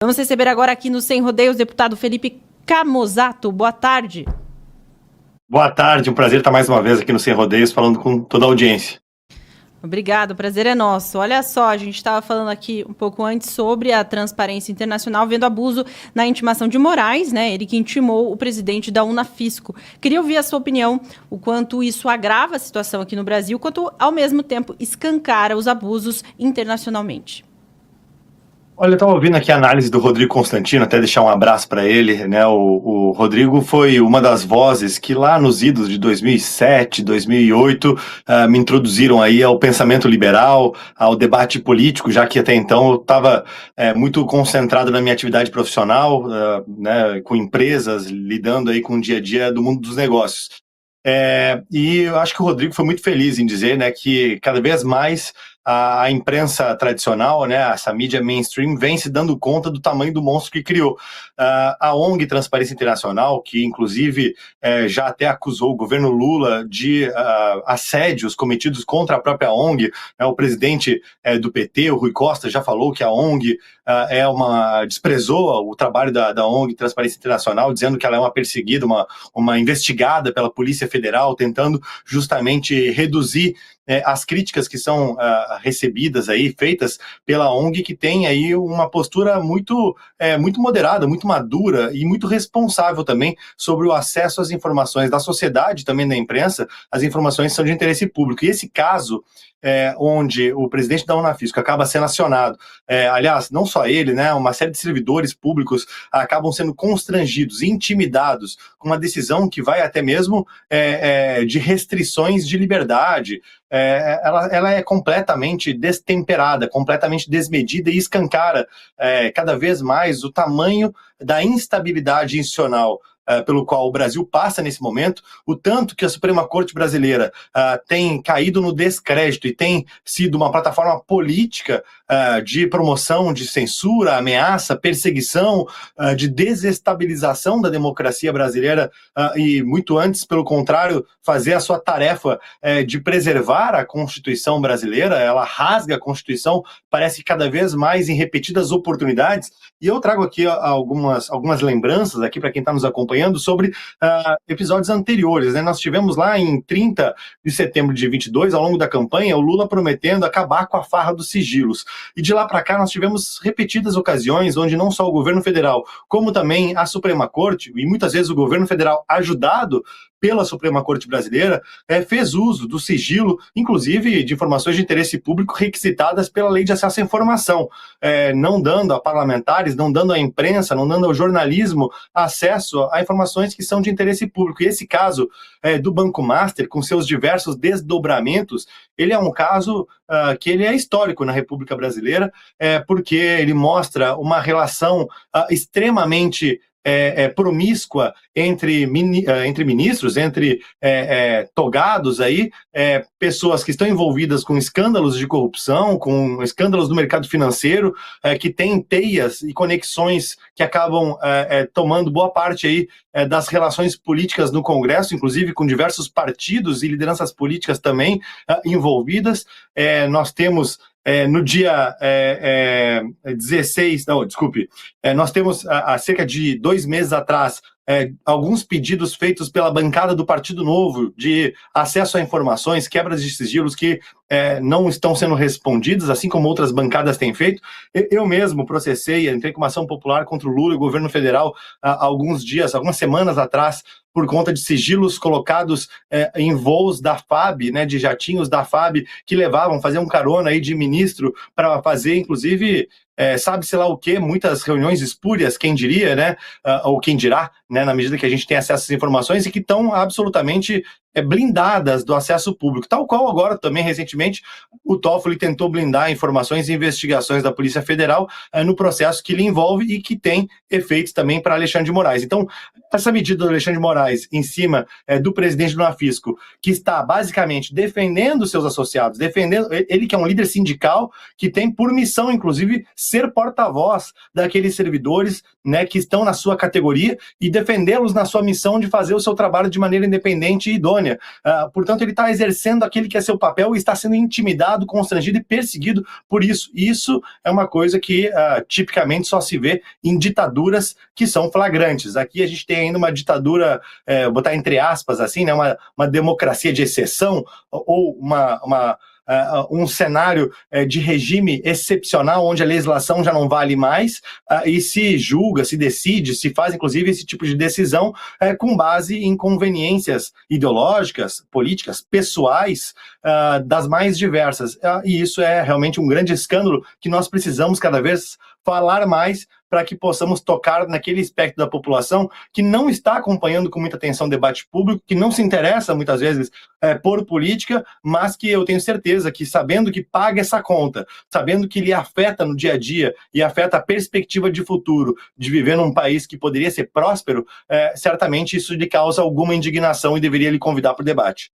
Vamos receber agora aqui no Sem Rodeios o deputado Felipe Camozzato. Boa tarde. Boa tarde, um prazer estar mais uma vez aqui no Sem Rodeios, falando com toda a audiência. Obrigado, o prazer é nosso. Olha só, a gente estava falando aqui um pouco antes sobre a Transparência Internacional vendo abuso na intimação de Moraes, né? Ele que intimou o presidente da Unafisco. Queria ouvir a sua opinião, o quanto isso agrava a situação aqui no Brasil, quanto ao mesmo tempo escancara os abusos internacionalmente. Olha, eu estava ouvindo aqui a análise do Rodrigo Constantino, até deixar um abraço para ele, né? O Rodrigo foi uma das vozes que lá nos idos de 2007, 2008, me introduziram aí ao pensamento liberal, ao debate político, já que até então eu estava muito concentrado na minha atividade profissional, né, com empresas, lidando aí com o dia a dia do mundo dos negócios. E eu acho que o Rodrigo foi muito feliz em dizer, né, que cada vez mais a imprensa tradicional, né, essa mídia mainstream, vem se dando conta do tamanho do monstro que criou. A ONG Transparência Internacional, que inclusive já até acusou o governo Lula de assédios cometidos contra a própria ONG, né, o presidente do PT, o Rui Costa, já falou que a ONG desprezou o trabalho da ONG Transparência Internacional, dizendo que ela é uma perseguida, uma investigada pela Polícia Federal, tentando justamente reduzir as críticas que são recebidas aí, feitas pela ONG, que tem aí uma postura muito moderada, muito madura e muito responsável também sobre o acesso às informações da sociedade, também da imprensa. As informações são de interesse público. E esse caso, onde o presidente da Unafisco acaba sendo acionado, aliás, não só ele, né, uma série de servidores públicos acabam sendo constrangidos, intimidados, com uma decisão que vai até mesmo de restrições de liberdade. Ela é completamente destemperada, completamente desmedida e escancara cada vez mais o tamanho da instabilidade institucional pelo qual o Brasil passa nesse momento, o tanto que a Suprema Corte Brasileira tem caído no descrédito e tem sido uma plataforma política de promoção, de censura, ameaça, perseguição, de desestabilização da democracia brasileira e muito antes, pelo contrário, fazer a sua tarefa de preservar a Constituição brasileira. Ela rasga a Constituição, parece cada vez mais em repetidas oportunidades. E eu trago aqui algumas lembranças aqui para quem está nos acompanhando sobre episódios anteriores, né? Nós tivemos lá em 30 de setembro de 22, ao longo da campanha, o Lula prometendo acabar com a farra dos sigilos. E de lá para cá nós tivemos repetidas ocasiões onde não só o governo federal, como também a Suprema Corte, e muitas vezes o governo federal ajudado pela Suprema Corte Brasileira, fez uso do sigilo, inclusive de informações de interesse público requisitadas pela Lei de Acesso à Informação, não dando a parlamentares, não dando à imprensa, não dando ao jornalismo acesso a informações que são de interesse público. E esse caso do Banco Master, com seus diversos desdobramentos, ele é um caso que ele é histórico na República Brasileira, porque ele mostra uma relação extremamente promíscua entre ministros, entre togados aí, pessoas que estão envolvidas com escândalos de corrupção, com escândalos no mercado financeiro, que têm teias e conexões que acabam tomando boa parte aí das relações políticas no Congresso, inclusive com diversos partidos e lideranças políticas também envolvidas. Nós temos no dia 16, não, desculpe, nós temos há cerca de 2 meses atrás alguns pedidos feitos pela bancada do Partido Novo de acesso a informações, quebras de sigilos que não estão sendo respondidas, assim como outras bancadas têm feito. Eu mesmo entrei com uma ação popular contra o Lula e o governo federal algumas semanas atrás, por conta de sigilos colocados em voos da FAB, né, de jatinhos da FAB, que faziam carona aí de ministro para fazer, inclusive, sabe-se lá o quê, muitas reuniões espúrias, quem diria, né, ou quem dirá, né, na medida que a gente tem acesso a essas informações e que estão absolutamente blindadas do acesso público, tal qual agora também recentemente o Toffoli tentou blindar informações e investigações da Polícia Federal no processo que lhe envolve e que tem efeitos também para Alexandre de Moraes. Então, essa medida do Alexandre de Moraes em cima do presidente do Unafisco, que está basicamente defendendo seus associados, defendendo ele, que é um líder sindical, que tem por missão, inclusive, ser porta-voz daqueles servidores, né, que estão na sua categoria e defendê-los na sua missão de fazer o seu trabalho de maneira independente e idônea. Amazônia. Portanto, ele está exercendo aquele que é seu papel e está sendo intimidado, constrangido e perseguido por isso. Isso é uma coisa que tipicamente só se vê em ditaduras que são flagrantes. Aqui a gente tem ainda uma ditadura, botar entre aspas assim, né, uma democracia de exceção, ou um cenário de regime excepcional, onde a legislação já não vale mais, e se julga, se decide, se faz inclusive esse tipo de decisão com base em conveniências ideológicas, políticas, pessoais, das mais diversas. E isso é realmente um grande escândalo que nós precisamos cada vez falar mais para que possamos tocar naquele espectro da população que não está acompanhando com muita atenção o debate público, que não se interessa muitas vezes por política, mas que eu tenho certeza que, sabendo que paga essa conta, sabendo que lhe afeta no dia a dia e afeta a perspectiva de futuro de viver num país que poderia ser próspero, certamente isso lhe causa alguma indignação e deveria lhe convidar para o debate.